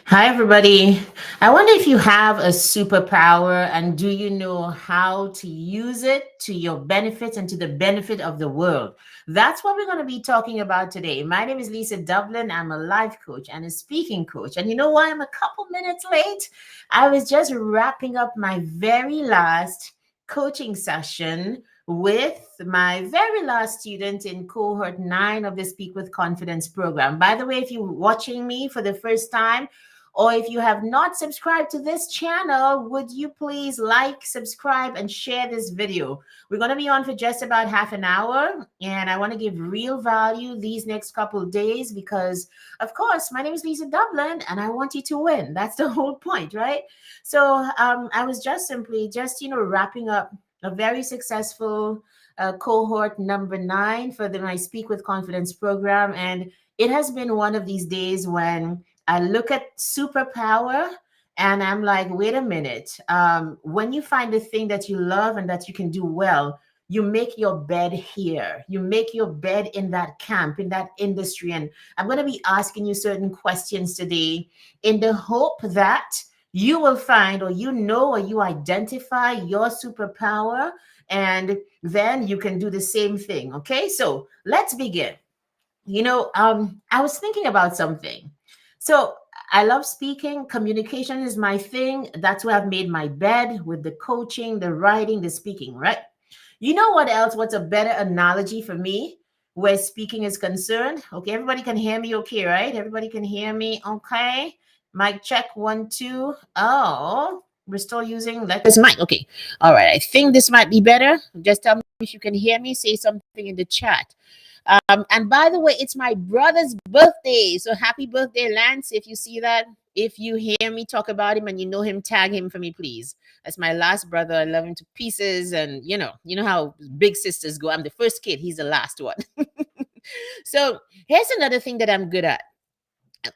Hi, everybody. I wonder if you have a superpower and do you know how to use it to your benefit and to the benefit of the world? That's what we're going to be talking about today. My name is Lisa Dublin. I'm a life coach and a speaking coach. And you know why I'm a couple minutes late? I was just wrapping up my very last coaching session with my very last student in cohort 9 of the Speak with Confidence program. By the way, if you're watching me for the first time, or if you have not subscribed to this channel, would you please like, subscribe, and share this video? We're going to be on for just about half an hour, and I want to give real value these next couple of days because, of course, my name is Lisa Dublin, and I want you to win. That's the whole point, right? So I was just simply wrapping up a very successful cohort number 9 for my Speak with Confidence program, and it has been one of these days when I look at superpower and I'm like, wait a minute. When you find the thing that you love and that you can do well, you make your bed here. You make your bed in that camp, in that industry. And I'm going to be asking you certain questions today in the hope that you will find, or or you identify your superpower, and then you can do the same thing. Okay, so let's begin. I was thinking about something. So I love speaking. Communication is my thing. That's where I've made my bed with the coaching, the writing, the speaking, right? You know what else? What's a better analogy for me where speaking is concerned? Okay, everybody can hear me okay, right? Everybody can hear me okay. Mic check 1, 2. Oh, we're still using this mic. Okay. All right. I think this might be better. Just tell me if you can hear me. Say something in the chat. And by the way, it's my brother's birthday. So happy birthday, Lance. If you see that, if you hear me talk about him and you know him, tag him for me, please. That's my last brother. I love him to pieces. And you know how big sisters go. I'm the first kid. He's the last one. So here's another thing that I'm good at.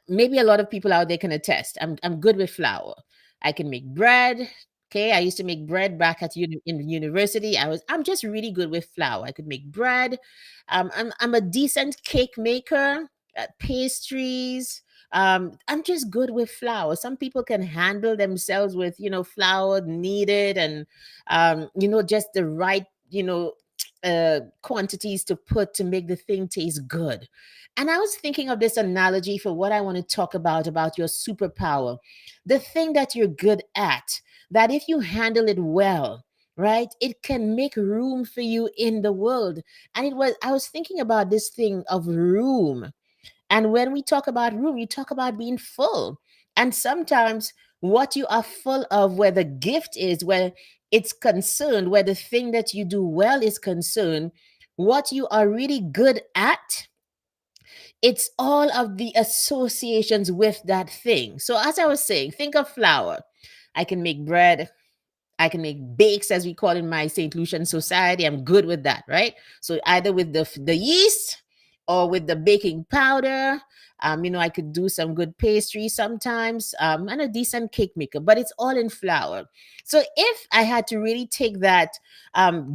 Maybe a lot of people out there can attest. I'm good with flour. I can make bread. Okay, I used to make bread back in university. I'm just really good with flour. I could make bread. I'm a decent cake maker, pastries. I'm just good with flour. Some people can handle themselves with flour needed and just the right quantities to put to make the thing taste good. And I was thinking of this analogy for what I want to talk about your superpower, the thing that you're good at, that if you handle it well, right, it can make room for you in the world. And I was thinking about this thing of room. And when we talk about room, you talk about being full. And sometimes what you are full of, where the gift is, where it's concerned, where the thing that you do well is concerned, what you are really good at, it's all of the associations with that thing. So, as I was saying, think of flour. I can make bread, I can make bakes, as we call in my St. Lucian society. I'm good with that, right? So either with the yeast or with the baking powder. I could do some good pastry sometimes, and a decent cake maker, but it's all in flour. So if I had to really take that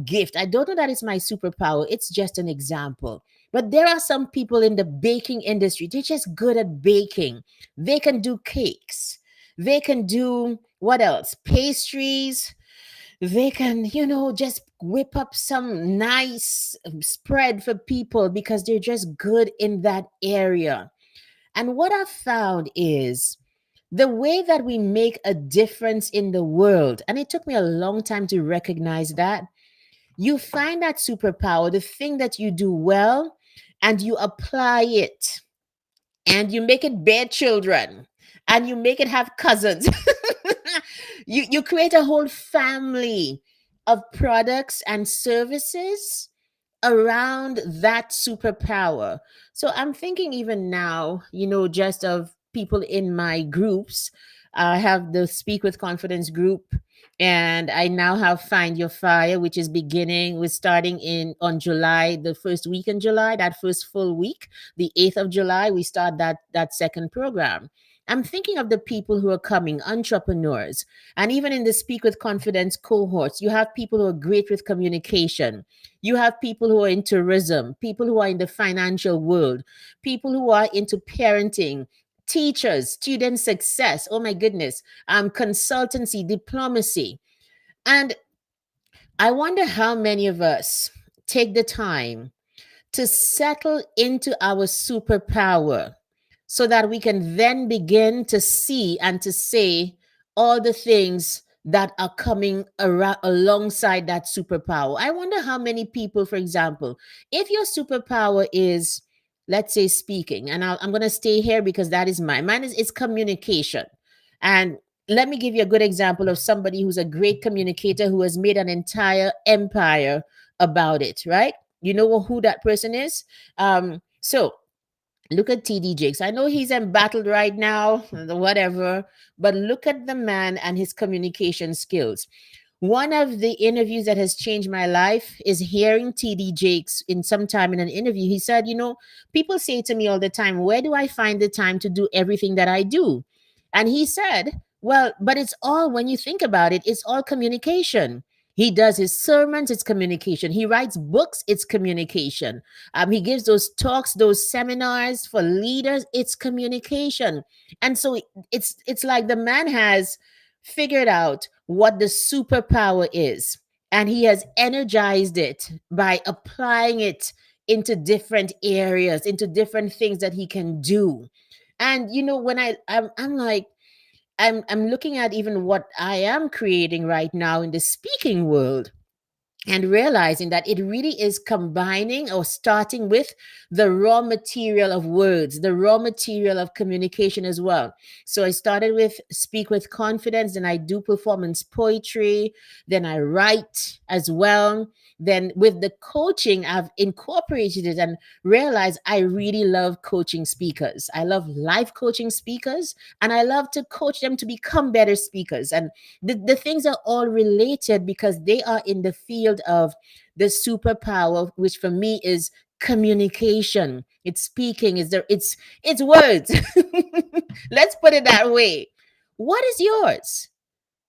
gift, I don't know that it's my superpower. It's just an example. But there are some people in the baking industry, they're just good at baking. They can do cakes. They can do what else? Pastries. They can, just whip up some nice spread for people because they're just good in that area. And what I've found is the way that we make a difference in the world, and it took me a long time to recognize that. You find that superpower, the thing that you do well, and you apply it, and you make it bear children, and you make it have cousins. You create a whole family of products and services around that superpower. So I'm thinking even now, just of people in my groups. I have the Speak with Confidence group, and I now have Find Your Fire, which is beginning. We're starting in on July, the first week in July, that first full week, the 8th of July, we start that second program. I'm thinking of the people who are coming, entrepreneurs. And even in the Speak with Confidence cohorts, you have people who are great with communication. You have people who are in tourism, people who are in the financial world, people who are into parenting, teachers, student success, oh my goodness, consultancy, diplomacy. And I wonder how many of us take the time to settle into our superpower so that we can then begin to see and to say all the things that are coming around alongside that superpower. I wonder how many people, for example, if your superpower is, let's say, speaking, and I'm going to stay here because that is mine is communication. And let me give you a good example of somebody who's a great communicator who has made an entire empire about it, right? You know who that person is? So look at TD Jakes. I know he's embattled right now, whatever, but look at the man and his communication skills. One of the interviews that has changed my life is hearing TD Jakes in some time in an interview. He said, people say to me all the time, where do I find the time to do everything that I do? And he said, well, but it's all, when you think about it, it's all communication. He does his sermons, it's communication. He writes books, it's communication. He gives those talks, those seminars for leaders, it's communication. And so it's like the man has figured out what the superpower is, and he has energized it by applying it into different areas, into different things that he can do. And when I'm like, I'm looking at even what I am creating right now in the speaking world, and realizing that it really is combining or starting with the raw material of words, the raw material of communication as well. So I started with speak with confidence, then I do performance poetry, then I write as well. Then with the coaching, I've incorporated it and realized I really love coaching speakers. I love life coaching speakers, and I love to coach them to become better speakers. And the things are all related because they are in the field of the superpower, which for me is communication. It's speaking, it's words. Let's put it that way. What is yours?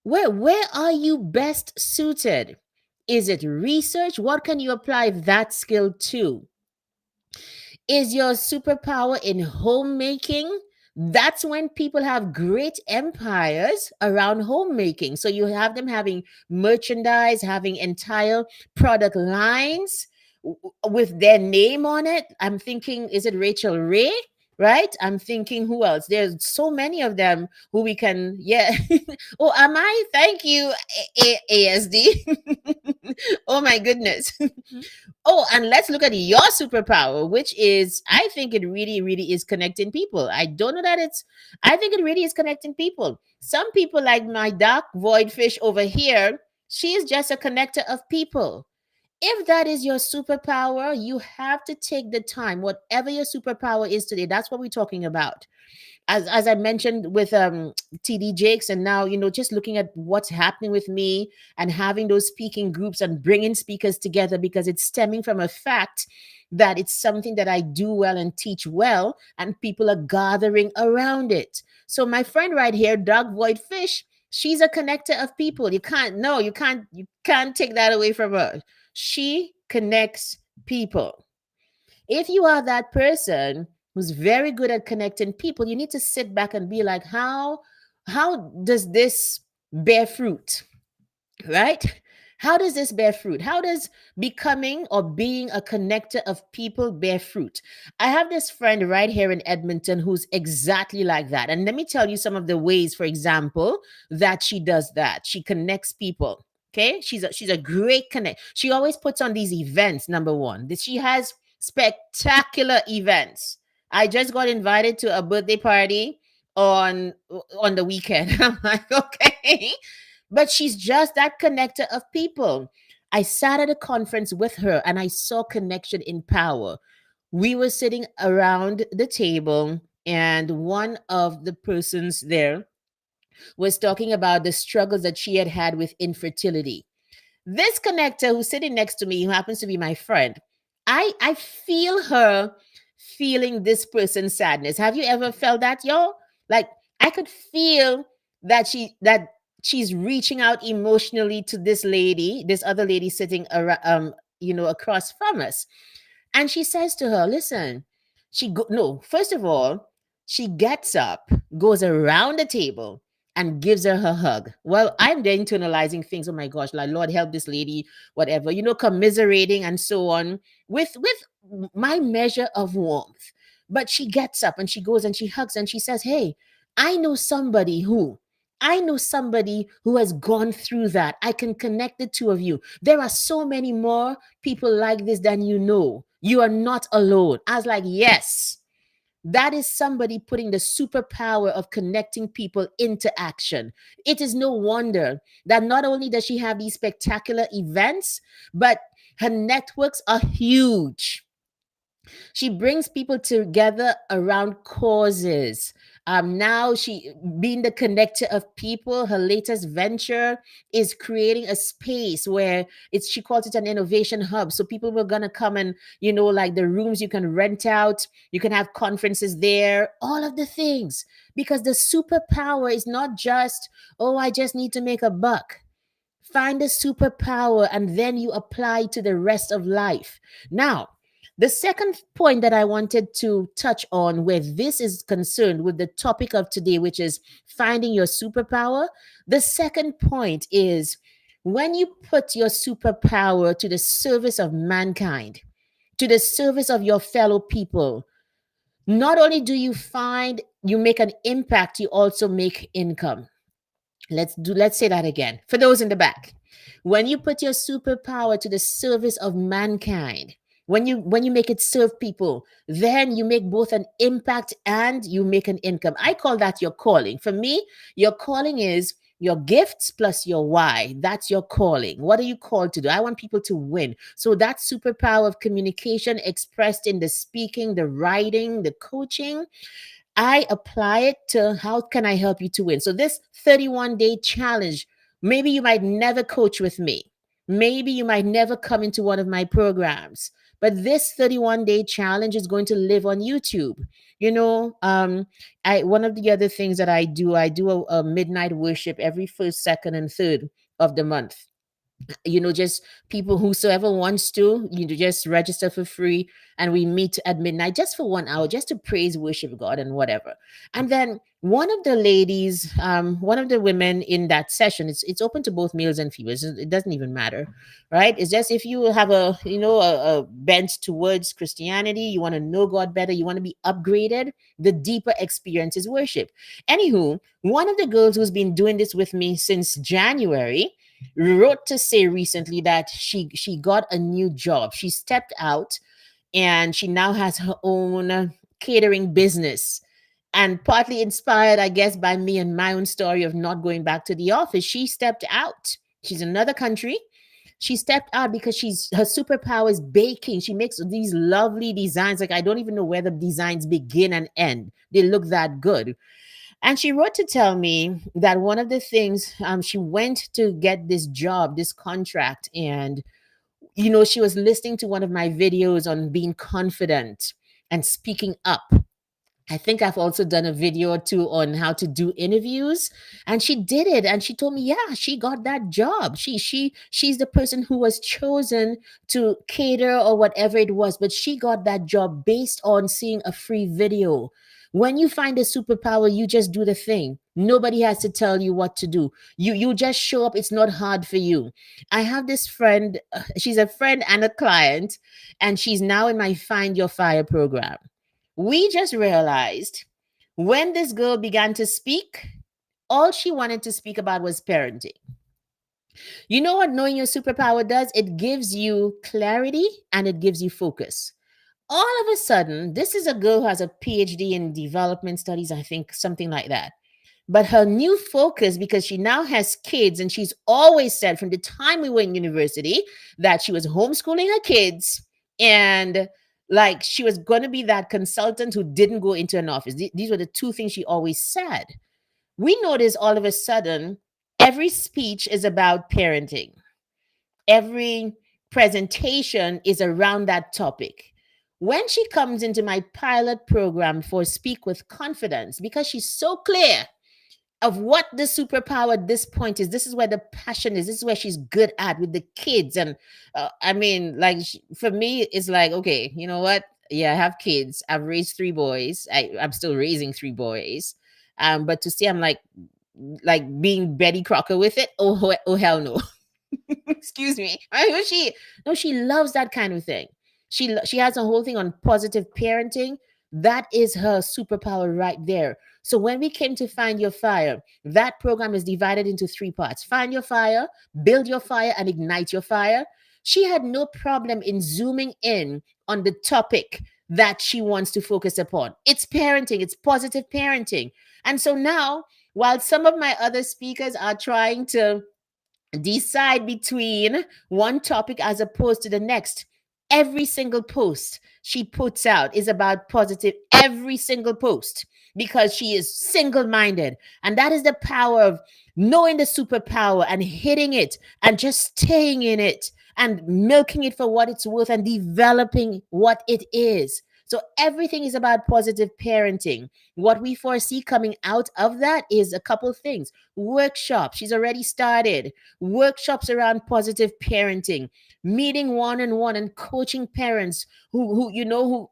Where are you best suited? Is it research? What can you apply that skill to? Is your superpower in homemaking? That's when people have great empires around homemaking. So you have them having merchandise, having entire product lines with their name on it. I'm thinking, is it Rachel Ray? Right? I'm thinking, who else? There's so many of them who we can, yeah. Oh, am I? Thank you, ASD. Oh my goodness. Oh, and let's look at your superpower, which is, I think it really, really is connecting people. I don't know that I think it really is connecting people. Some people, like my dark void fish over here, she is just a connector of people. If that is your superpower, you have to take the time, whatever your superpower is today. That's what we're talking about. As I mentioned with TD Jakes, and now just looking at what's happening with me and having those speaking groups and bringing speakers together, because it's stemming from a fact that it's something that I do well and teach well, and people are gathering around it. So my friend right here, Doug Void Fish, she's a connector of people. You can't take that away from her. She connects people. If you are that person who's very good at connecting people, you need to sit back and be like, how does this bear fruit? Right? How does this bear fruit? How does becoming or being a connector of people bear fruit? I have this friend right here in Edmonton who's exactly like that. And let me tell you some of the ways, for example, that she does that. She connects people. Okay? She's a great connect. She always puts on these events, number one. That she has spectacular events. I just got invited to a birthday party on on the weekend. I'm like, okay, but she's just that connector of people. I sat at a conference with her and I saw connection in power. We were sitting around the table, and one of the persons there was talking about the struggles that she had had with infertility. This connector who's sitting next to me, who happens to be my friend, I feel her feeling this person's sadness. Have you ever felt that, y'all? Like, I could feel that she's reaching out emotionally to this lady, this other lady sitting around, across from us. And she says to her, listen, no, first of all, She gets up, goes around the table, and gives her hug. Well, I'm there internalizing things. Oh my gosh, like Lord help this lady, whatever, commiserating and so on with my measure of warmth. But she gets up and she goes and she hugs and she says, "Hey, I know somebody who. I know somebody who has gone through that. I can connect the two of you. There are so many more people like this than you know. You are not alone." I was like, yes, that is somebody putting the superpower of connecting people into action. It is no wonder that not only does she have these spectacular events, but her networks are huge. She brings people together around causes. Now she being the connector of people, her latest venture is creating a space where she calls it an innovation hub. So people were gonna come and, like the rooms you can rent out, you can have conferences there, all of the things. Because the superpower is not just, oh, I just need to make a buck. Find a superpower and then you apply to the rest of life. Now, the second point that I wanted to touch on, where this is concerned with the topic of today, which is finding your superpower, the second point is when you put your superpower to the service of mankind, to the service of your fellow people, not only do you make an impact, you also make income. Let's say that again for those in the back. When you put your superpower to the service of mankind, when you make it serve people, then you make both an impact and you make an income. I call that your calling. For me, your calling is your gifts plus your why. That's your calling. What are you called to do? I want people to win. So that superpower of communication expressed in the speaking, the writing, the coaching, I apply it to how can I help you to win. So this 31-day challenge, maybe you might never coach with me. Maybe you might never come into one of my programs. But this 31-day challenge is going to live on YouTube. You know, I one of the other things that I do a midnight worship every first, second, and third of the month. Just people whosoever wants to, just register for free, and we meet at midnight just for 1 hour, just to praise, worship God and whatever. And then one of the ladies, one of the women in that session, it's open to both males and females, it doesn't even matter, right? It's just if you have a bent towards Christianity, you want to know God better, you want to be upgraded, the deeper experience is worship. Anywho, one of the girls who's been doing this with me since January wrote to say recently that she got a new job. She stepped out and she now has her own catering business. And partly inspired, I guess, by me and my own story of not going back to the office, she stepped out. She's in another country. She stepped out because her superpower is baking. She makes these lovely designs. Like I don't even know where the designs begin and end. They look that good. And she wrote to tell me that one of the things, she went to get this job, this contract, and she was listening to one of my videos on being confident and speaking up. I think I've also done a video or two on how to do interviews, and she did it. And she told me, yeah, she got that job. She's the person who was chosen to cater or whatever it was, but she got that job based on seeing a free video. When you find a superpower, you just do the thing. Nobody has to tell you what to do. You just show up. It's not hard for you. I have this friend. She's a friend and a client, and she's now in my Find Your Fire program. We just realized when this girl began to speak, all she wanted to speak about was parenting. You know what knowing your superpower does? It gives you clarity and it gives you focus. All of a sudden, this is a girl who has a PhD in development studies, I think, something like that. But her new focus, because she now has kids, and she's always said from the time we were in university that she was homeschooling her kids, and like she was going to be that consultant who didn't go into an office. These were the two things she always said. We notice all of a sudden, every speech is about parenting, every presentation is around that topic. When she comes into my pilot program for Speak with Confidence, because she's so clear of what the superpower at this point is. This is where the passion is. This is where she's good at with the kids. And I mean, like for me, it's like, okay, you know what? Yeah, I have kids. I've raised three boys. I'm still raising three boys. But to say I'm like being Betty Crocker with it, oh hell no. Excuse me. I know she no, she loves that kind of thing. She has a whole thing on positive parenting. That is her superpower right there. So when we came to Find Your Fire, that program is divided into three parts: find your fire, build your fire, and ignite your fire. She had no problem in zooming in on the topic that she wants to focus upon. It's parenting, it's positive parenting. And so now, while some of my other speakers are trying to decide between one topic as opposed to the next, every single post she puts out is about positive. Every single post, because she is single minded. And that is the power of knowing the superpower and hitting it and just staying in it and milking it for what it's worth and developing what it is. So everything is about positive parenting. What we foresee coming out of that is a couple things. Workshops, she's already started workshops around positive parenting, meeting one on one and coaching parents who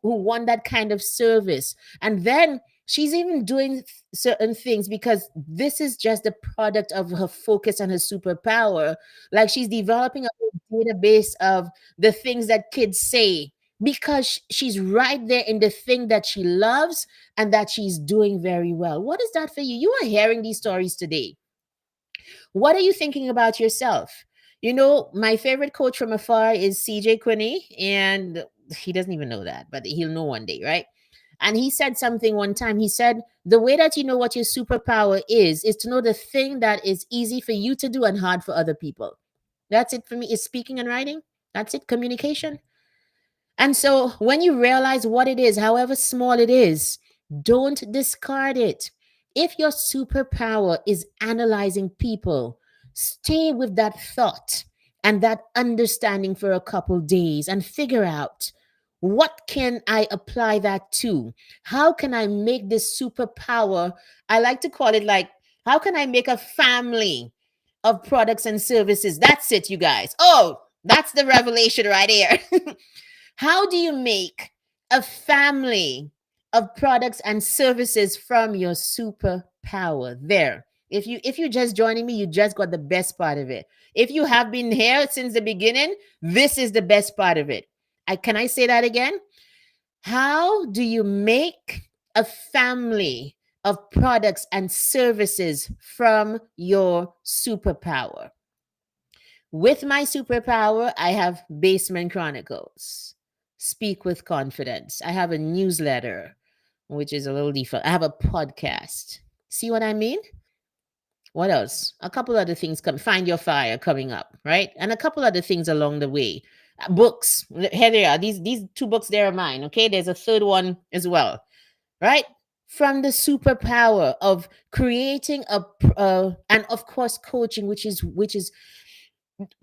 want that kind of service. And then she's even doing certain things, because this is just the product of her focus and her superpower. Like, she's developing a whole database of the things that kids say, because she's right there in the thing that she loves and that she's doing very well. What is that for you? You are hearing these stories today. What are you thinking about yourself? You know, my favorite coach from afar is CJ Quinney, and he doesn't even know that, but he'll know one day, right? And he said something one time. He said, the way that you know what your superpower is to know the thing that is easy for you to do and hard for other people. That's it for me. Is speaking and writing. That's it. Communication. And so when you realize what it is, however small it is, don't discard it. If your superpower is analyzing people, stay with that thought and that understanding for a couple days and figure out, what can I apply that to? How can I make this superpower? I like to call it like, how can I make a family of products and services? That's it, you guys. Oh, that's the revelation right here. How do you make a family of products and services from your superpower? There. If you're just joining me, you just got the best part of it. If you have been here since the beginning, this is the best part of it. Can I say that again? How do you make a family of products and services from your superpower? With my superpower, I have Basement Chronicles, Speak with Confidence. I have a newsletter, which is a little different. I have a podcast. See what I mean? What else? A couple other things come. Find Your Fire coming up, right? And a couple other things along the way. Books. Here they are. These two books there are mine. Okay. There's a third one as well, right? From the superpower of creating and of course coaching, which is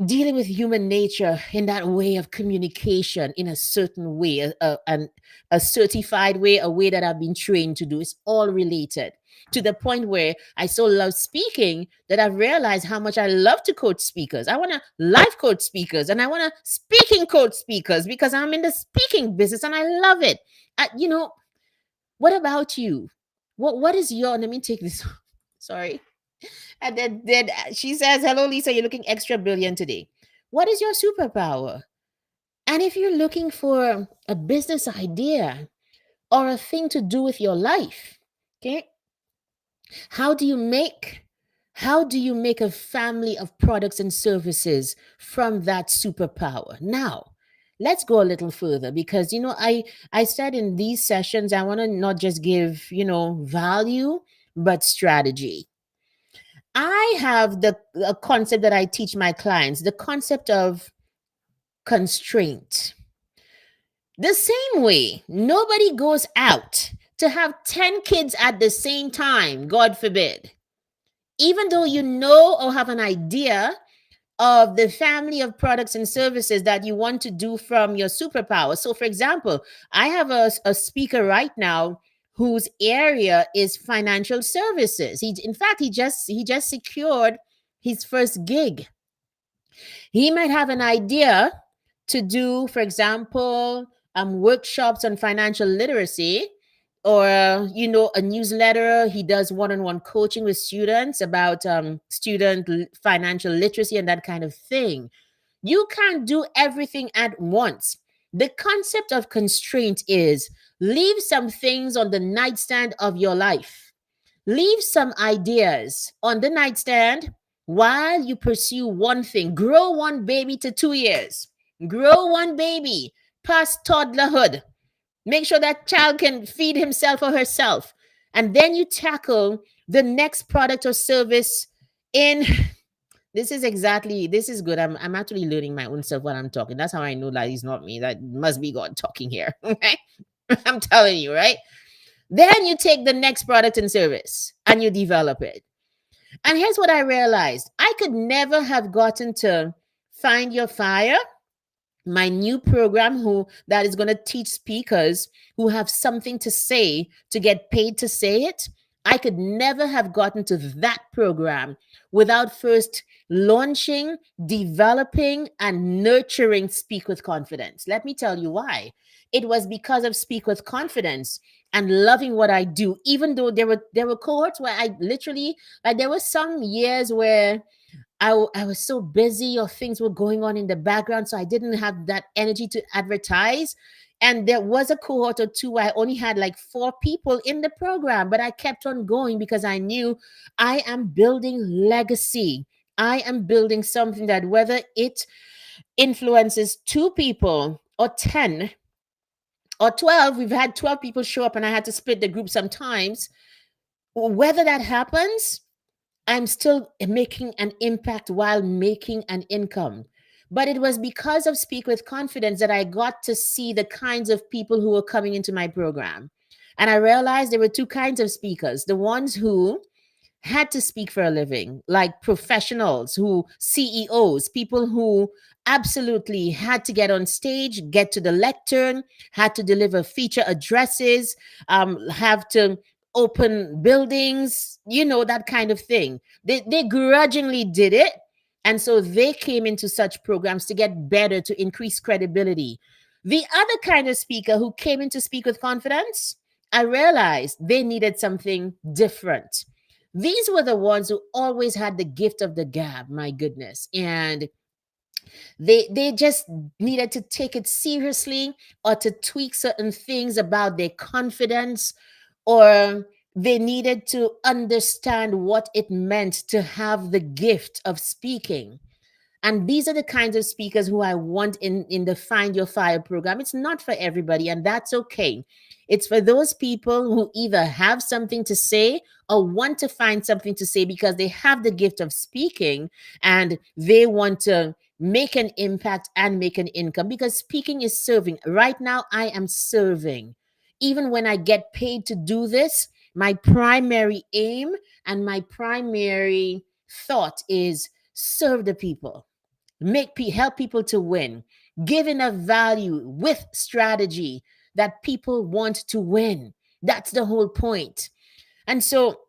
dealing with human nature in that way of communication in a certain way, a certified way, a way that I've been trained to do. It's all related, to the point where I so love speaking that I've realized how much I love to coach speakers. I want to life coach speakers, and I want to speaking coach speakers, because I'm in the speaking business and I love it. What about you? What is your, let me take this. Sorry. And then she says, hello, Lisa, you're looking extra brilliant today. What is your superpower? And if you're looking for a business idea or a thing to do with your life, okay, how do you make a family of products and services from that superpower? Now, let's go a little further, because I said in these sessions I want to not just give value, but strategy. I have the a concept that I teach my clients, the concept of constraint. The same way nobody goes out to have 10 kids at the same time, God forbid. Even though you know or have an idea of the family of products and services that you want to do from your superpower. So, for example, I have a speaker right now whose area is financial services. In fact, he just secured his first gig. He might have an idea to do, for example, workshops on financial literacy, or a newsletter. He does one-on-one coaching with students about financial literacy and that kind of thing. You can't do everything at once. The concept of constraint is leave some things on the nightstand of your life. Leave some ideas on the nightstand while you pursue one thing. Grow one baby to 2 years. Grow one baby past toddlerhood. Make sure that child can feed himself or herself. And then you tackle the next product or service in this is good. I'm actually learning my own self when I'm talking. That's how I know that it's not me. That must be God talking here. Okay. I'm telling you, right? Then you take the next product and service and you develop it. And here's what I realized. I could never have gotten to Find Your Fire, my new program who that is going to teach speakers who have something to say to get paid to say it. I could never have gotten to that program without first launching, developing, and nurturing Speak with Confidence. Let me tell you why. It was because of Speak with Confidence and loving what I do, even though there were cohorts where I literally, like, there were some years where I was so busy or things were going on in the background, so I didn't have that energy to advertise. And there was a cohort or two where I only had like 4 people in the program, but I kept on going because I knew I am building legacy. I am building something that whether it influences 2 people or 10 or 12, we've had 12 people show up and I had to split the group sometimes. Whether that happens, I'm still making an impact while making an income. But it was because of Speak with Confidence that I got to see the kinds of people who were coming into my program. And I realized there were 2 kinds of speakers: the ones who had to speak for a living, like professionals, who CEOs, people who absolutely had to get on stage, get to the lectern, had to deliver feature addresses, have to open buildings, that kind of thing. They grudgingly did it. And so they came into such programs to get better, to increase credibility. The other kind of speaker who came in to Speak with Confidence, I realized they needed something different. These were the ones who always had the gift of the gab, my goodness. And they just needed to take it seriously, or to tweak certain things about their confidence, or they needed to understand what it meant to have the gift of speaking. And these are the kinds of speakers who I want in the Find Your Fire program. It's not for everybody, and that's okay. It's for those people who either have something to say or want to find something to say because they have the gift of speaking and they want to make an impact and make an income, because speaking is serving. Right now, I am serving. Even when I get paid to do this, my primary aim and my primary thought is serve the people, help people to win, give enough value with strategy that people want to win. That's the whole point. And so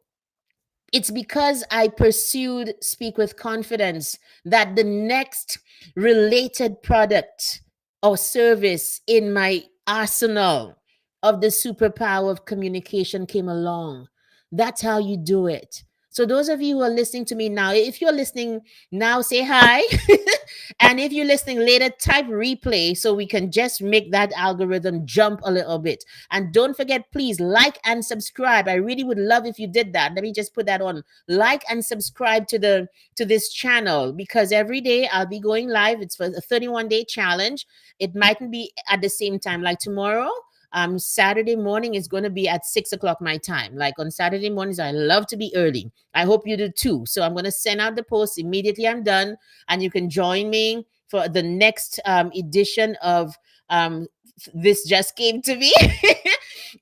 it's because I pursued Speak with Confidence that the next related product or service in my arsenal of the superpower of communication came along. That's how you do it. So, those of you who are listening to me now, if you're listening now, say hi. And if you're listening later, type replay so we can just make that algorithm jump a little bit. And don't forget, please like and subscribe. I really would love if you did that. Let me just put that on. Like and subscribe to this channel, because every day I'll be going live. It's for a 31-day challenge. It mightn't be at the same time. Like tomorrow, Saturday morning is going to be at 6 o'clock my time. Like on Saturday mornings, I love to be early. I hope you do too. So I'm going to send out the post immediately I'm done, and you can join me for the next edition of This Just Came to Me.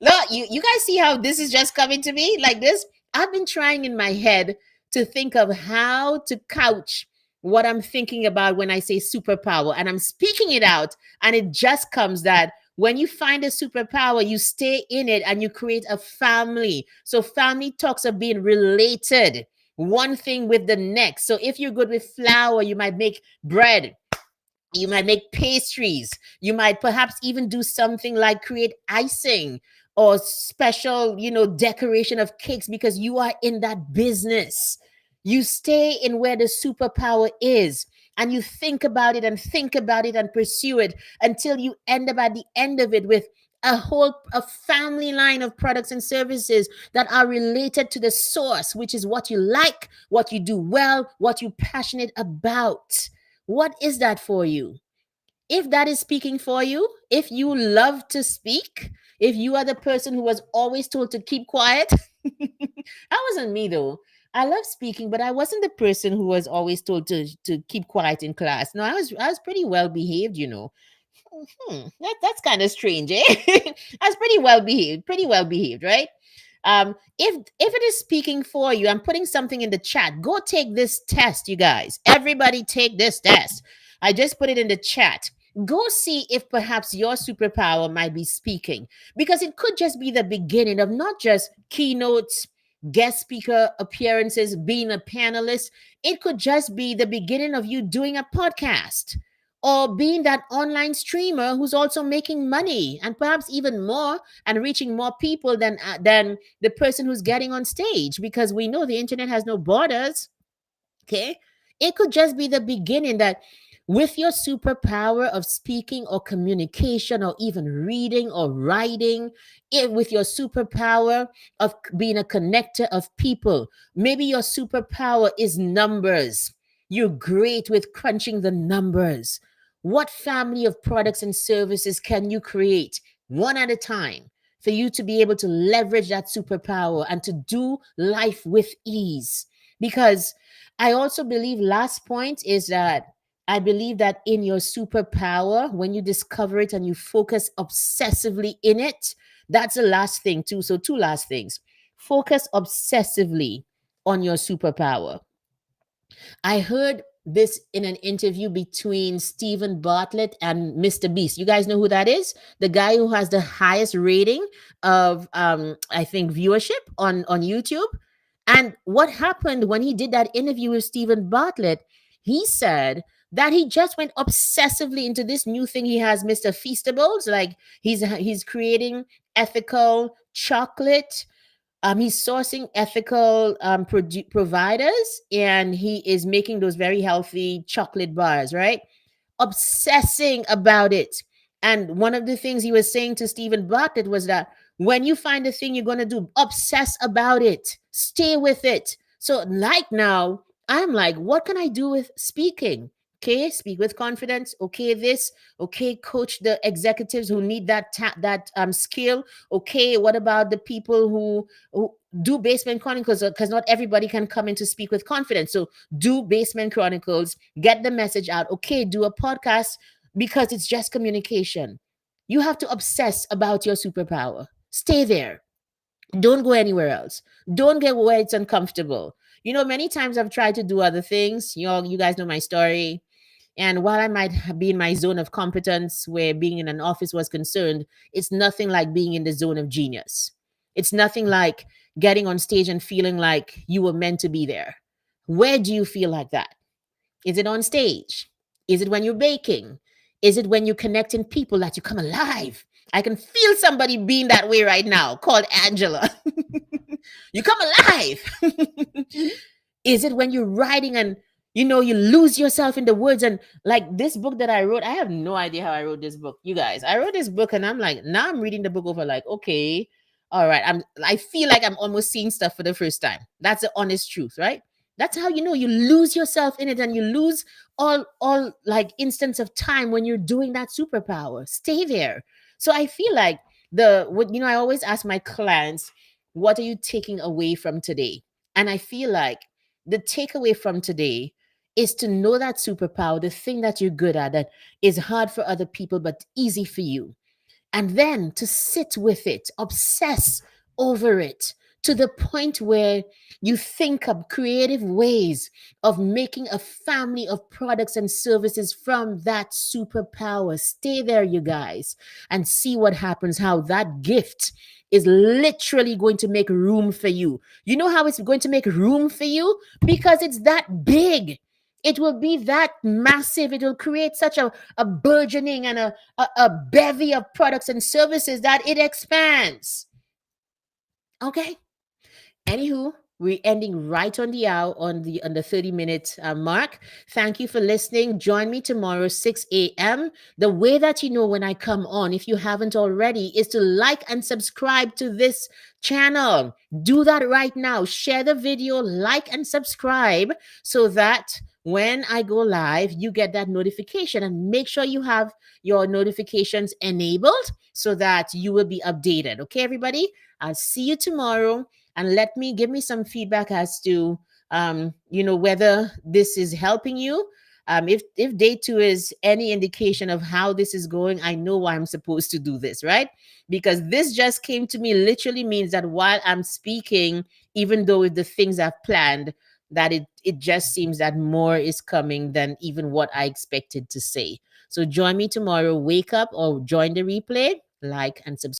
Look, you guys see how this is just coming to me like this? I've been trying in my head to think of how to couch what I'm thinking about when I say superpower, and I'm speaking it out, and it just comes that when you find a superpower, you stay in it and you create a family. So family talks of being related, one thing with the next. So if you're good with flour, you might make bread. You might make pastries. You might perhaps even do something like create icing or special, decoration of cakes because you are in that business. You stay in where the superpower is and you think about it and think about it and pursue it until you end up at the end of it with a family line of products and services that are related to the source, which is what you like, what you do well, what you're passionate about. What is that for you? If that is speaking for you, if you love to speak, if you are the person who was always told to keep quiet, that wasn't me though. I love speaking, but I wasn't the person who was always told to keep quiet in class. No, I was pretty well behaved, that's kind of strange, eh? I was pretty well behaved, right? If it is speaking for you, I'm putting something in the chat. Go take this test, you guys. Everybody take this test. I just put it in the chat. Go see if perhaps your superpower might be speaking, because it could just be the beginning of not just keynotes, guest speaker appearances, being a panelist. It could just be the beginning of you doing a podcast or being that online streamer who's also making money and perhaps even more and reaching more people than the person who's getting on stage, because we know the internet has no borders. Okay. It could just be the beginning that with your superpower of speaking or communication or even reading or writing, with your superpower of being a connector of people, maybe your superpower is numbers. You're great with crunching the numbers. What family of products and services can you create one at a time for you to be able to leverage that superpower and to do life with ease? Because I also believe, last point is that I believe that in your superpower, when you discover it and you focus obsessively in it, that's the last thing, too. So, two last things. Focus obsessively on your superpower. I heard this in an interview between Stephen Bartlett and Mr. Beast. You guys know who that is? The guy who has the highest rating of I think viewership on YouTube. And what happened when he did that interview with Stephen Bartlett? He said that he just went obsessively into this new thing he has, Mr. Feastables. Like he's creating ethical chocolate. He's sourcing ethical providers, and he is making those very healthy chocolate bars, right? Obsessing about it. And one of the things he was saying to Stephen Bartlett was that when you find a thing you're going to do, obsess about it, stay with it. So, like now, I'm like, what can I do with speaking? Okay, speak with confidence. Okay, this. Okay, coach the executives who need that skill. Okay, what about the people who do basement chronicles? Because not everybody can come in to speak with confidence. So do basement chronicles, get the message out. Okay, do a podcast because it's just communication. You have to obsess about your superpower. Stay there. Don't go anywhere else. Don't get where it's uncomfortable. Many times I've tried to do other things. You guys know my story. And while I might be in my zone of competence where being in an office was concerned, it's nothing like being in the zone of genius. It's nothing like getting on stage and feeling like you were meant to be there. Where do you feel like that? Is it on stage? Is it when you're baking? Is it when you're connecting people that you come alive? I can feel somebody being that way right now, called Angela. You come alive. Is it when you're writing and you lose yourself in the words? And like this book that I wrote, I have no idea how I wrote this book. You guys, I wrote this book and I'm like, now I'm reading the book over like, okay, all right. I feel like I'm almost seeing stuff for the first time. That's the honest truth, right? That's how you lose yourself in it, and you lose all like instance of time when you're doing that superpower. Stay there. So I feel like I always ask my clients, what are you taking away from today? And I feel like the takeaway from today is to know that superpower, the thing that you're good at, that is hard for other people but easy for you, and then to sit with it, obsess over it to the point where you think of creative ways of making a family of products and services from that superpower. Stay there, you guys, and see what happens, how that gift is literally going to make room for you. You know how it's going to make room for you? Because it's that big. It will be that massive. It will create such a burgeoning and a bevy of products and services that it expands. Okay. Anywho, we're ending right on the hour, on the 30-minute mark. Thank you for listening. Join me tomorrow 6 a.m. The way that you know when I come on, if you haven't already, is to like and subscribe to this channel. Do that right now. Share the video, like and subscribe, so that when I go live, you get that notification, and make sure you have your notifications enabled so that you will be updated. Okay, everybody? I'll see you tomorrow, and give me some feedback as to whether this is helping you. If day two is any indication of how this is going, I know why I'm supposed to do this, right? Because this just came to me literally means that while I'm speaking, even though with the things I've planned, that it just seems that more is coming than even what I expected to say. So join me tomorrow. Wake up or join the replay, like and subscribe.